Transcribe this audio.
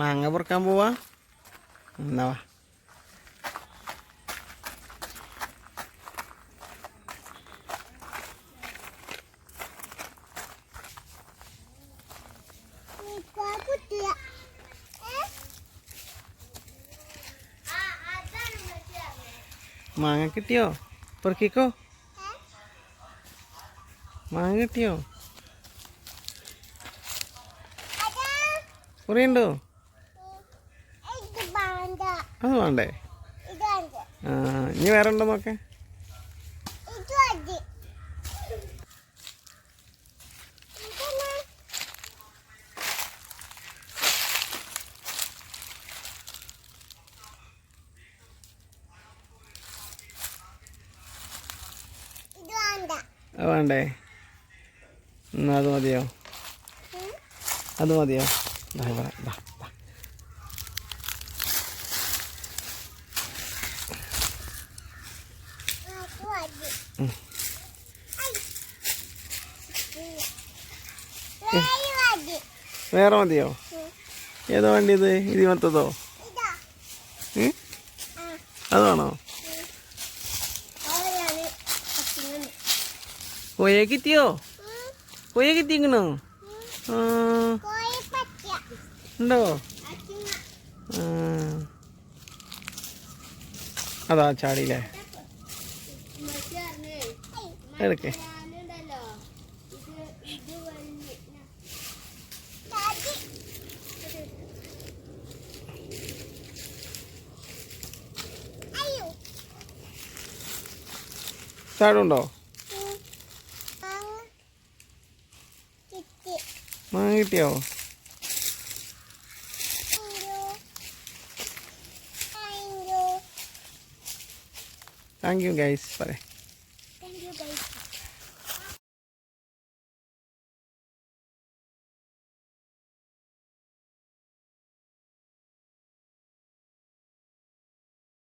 മാങ്ങ പൊറുക്കാൻ പോവാ. എന്നാ വാ. മാങ്ങ കിട്ടിയോ? പൊറുക്കിക്കോ. മാങ്ങ കിട്ടിയോ? കുറേയുണ്ടോ? അത് വേണ്ടേ? ഇനി വേറെ ഉണ്ടോ നോക്കേ. അത് വേണ്ടേ? എന്നാ അത് മതിയോ? അത് മതിയോ? വേറെ മതിയോ? ഏതോ വണ്ടി ഇത്? ഇത് മൊത്തതോ? അതാണോ? കോയെ കിട്ടിയോ? കോയെ കിട്ടിക്കണോ? ഉണ്ടോ? അതാ ചാടിയില്ലേ? എടുക്കേ. ചാടുണ്ടോ? മാങ്ങ കിട്ടിയോ? Thank you guys. പറയാം.